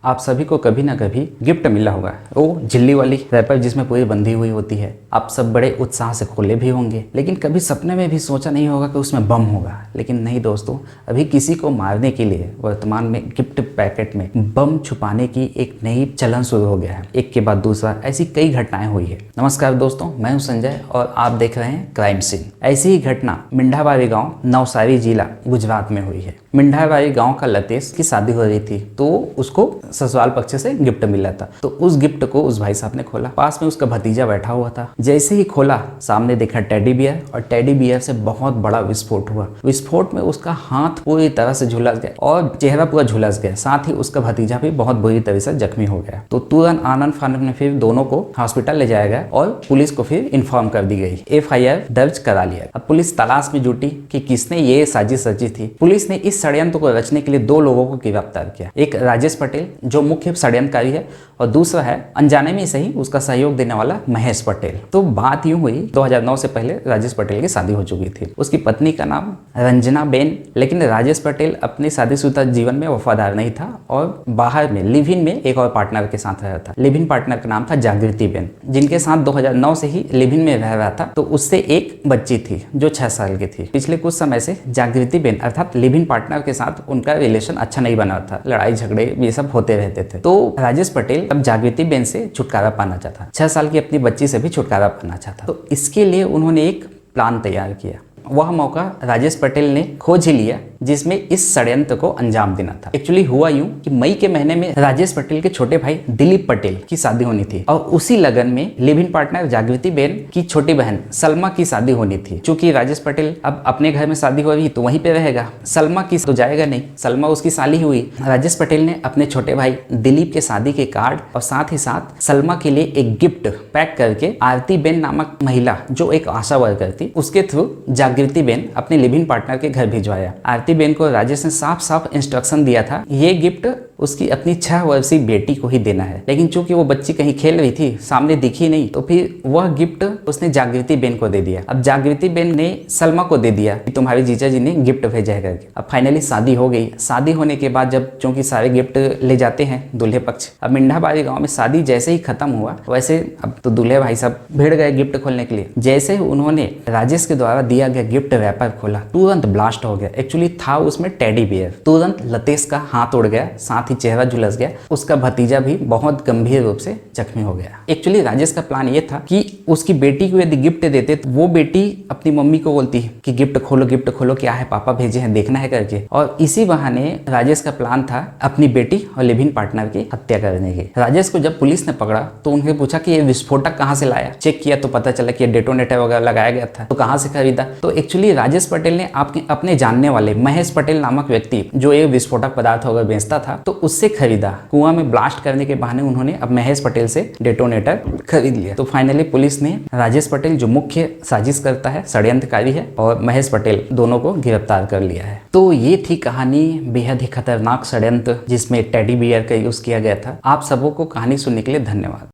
आप सभी को कभी ना कभी गिफ्ट मिला होगा, वो झिल्ली वाली रैपर जिसमें पूरी बंधी हुई होती है। आप सब बड़े उत्साह से खोले भी होंगे, लेकिन कभी सपने में भी सोचा नहीं होगा कि उसमें बम होगा। लेकिन नहीं दोस्तों, अभी किसी को मारने के लिए वर्तमान में गिफ्ट पैकेट में बम छुपाने की एक नई चलन शुरू हो गया है। एक के बाद दूसरा ऐसी कई घटनाएं हुई है। नमस्कार दोस्तों, मैं हूं संजय और आप देख रहे हैं क्राइम सीन। ऐसी ही घटना मिंढावारी गाँव, नवसारी जिला, गुजरात में हुई है। मिंढावारी गाँव का लतेश की शादी हो रही थी, तो उसको ससुराल पक्ष से गिफ्ट मिला था। तो उस गिफ्ट को उस भाई साहब ने खोला। पास में उसका भतीजा बैठा हुआ था। जैसे ही खोला, सामने देखा टेडी बियर, और टेडी बियर से बहुत बड़ा विस्फोट हुआ। विस्फोट में उसका हाथ पूरी तरह से झुलस गया और चेहरा पूरा झुलस गया। साथ ही उसका भतीजा भी बहुत बुरी तरह से जख्मी हो गया। तो तुरंत आनंद फानंद में फिर दोनों को हॉस्पिटल ले जाया गया और पुलिस को फिर इन्फॉर्म कर दी गई। FIR दर्ज करा लिया। अब पुलिस तलाश में जुटी कि किसने ये साजिश रची थी। पुलिस ने इस षड्यंत्र को रचने के लिए 2 लोगों को गिरफ्तार किया। एक राजेश पटेल जो मुख्य षड्यंत्रकारी है, और दूसरा है अनजाने में सही उसका सहयोग देने वाला महेश पटेल। तो बात यूं हुई, 2009 से पहले राजेश पटेल की शादी हो चुकी थी। उसकी पत्नी का नाम रंजना बेन। लेकिन राजेश पटेल अपने शादीशुदा जीवन में वफादार नहीं था और बाहर में लिव इन में एक और पार्टनर के साथ रहा था। लिव इन पार्टनर का नाम था जागृति बेन, जिनके साथ 2009 से ही लिव इन में रह रहा था। तो उससे एक बच्ची थी जो 6 साल की थी। पिछले कुछ समय से जागृति बेन अर्थात लिव इन पार्टनर के साथ उनका रिलेशन अच्छा नहीं बना था। लड़ाई झगड़े ये सब होते रहते थे। तो राजेश पटेल अब जागृति बेन से छुटकारा पाना चाहता, 6 साल की अपनी बच्ची से भी छुटकारा पाना चाहता। तो इसके लिए उन्होंने एक प्लान तैयार किया। वह मौका राजेश पटेल ने खोज ही लिया जिसमें इस षड्यंत्र को अंजाम देना था। एक्चुअली हुआ यूं कि मई के महीने में राजेश पटेल के छोटे भाई दिलीप पटेल की शादी होनी थी और उसी लगन में लिव इन पार्टनर जागृति बेन की छोटी बहन सलमा की शादी होनी थी। चूंकि राजेश पटेल अब अपने घर में शादी हो रही तो वहीं पे रहेगा, सलमा की तो जाएगा नहीं, सलमा उसकी साली हुई। राजेश पटेल ने अपने छोटे भाई दिलीप के शादी के कार्ड और साथ ही साथ सलमा के लिए एक गिफ्ट पैक करके आरती बेन नामक महिला जो एक आशा वर्कर थी उसके थ्रू जागृति बेन अपने लिव इन पार्टनर के घर भिजवाया। आरती बेन को राजेश ने साफ साफ इंस्ट्रक्शन दिया था ये गिफ्ट उसकी अपनी 6 वर्षीय बेटी को ही देना है। लेकिन चूंकि वो बच्ची कहीं खेल रही थी, सामने दिखी नहीं, तो फिर वह गिफ्ट उसने जागृति बेन को दे दिया। अब जागृति बेन ने सलमा को दे दिया कि तुम्हारे जीजा जी ने गिफ्ट भेजा है करके। अब फाइनली शादी हो गई। शादी होने के बाद जब चूंकि सारे गिफ्ट ले जाते हैं दूल्हे पक्ष, अब मिंढाबारी गाँव में शादी जैसे ही खत्म हुआ वैसे अब तो दूल्हे भाई सब भिड़ गए गिफ्ट खोलने के लिए। जैसे ही उन्होंने राजेश के द्वारा दिया गया गिफ्ट रैपर खोला, तुरंत ब्लास्ट हो गया। एक्चुअली था उसमें टेडी बियर। तुरंत लतेश का हाथ उड़ गया, साथ ही चेहरा झुलस गया। उसका भतीजा भी बहुत गंभीर रूप से जख्मी हो गया। एक्चुअली राजेश का प्लान ये था कि उसकी बेटी को यदि गिफ्ट देते तो वो बेटी अपनी मम्मी को बोलती कि गिफ्ट खोलो, क्या है पापा भेजे हैं देखना है करके। और इसी बहाने राजेश का प्लान था अपनी बेटी और लिव इन पार्टनर की हत्या करने की। राजेश को जब पुलिस ने पकड़ा तो उन्हें पूछा कि ये विस्फोटक कहाँ से लाया। चेक किया तो पता चला कि डेटोनेटर वगैरह लगाया गया था, तो कहाँ से खरीदा। तो एक्चुअली राजेश पटेल ने अपने जानने वाले महेश पटेल नामक व्यक्ति जो एक विस्फोटक पदार्थ वगैरह बेचता था, तो उससे खरीदा। कुआं में ब्लास्ट करने के बहाने उन्होंने अब महेश पटेल से डेटोनेटर खरीद लिया। तो फाइनली पुलिस ने राजेश पटेल जो मुख्य साजिश करता है, षड्यंत्रकारी है, और महेश पटेल दोनों को गिरफ्तार कर लिया है। तो ये थी कहानी बेहद ही खतरनाक षड्यंत्र जिसमें टेडी बियर का यूज किया गया था। आप सबों को कहानी सुनने के लिए धन्यवाद।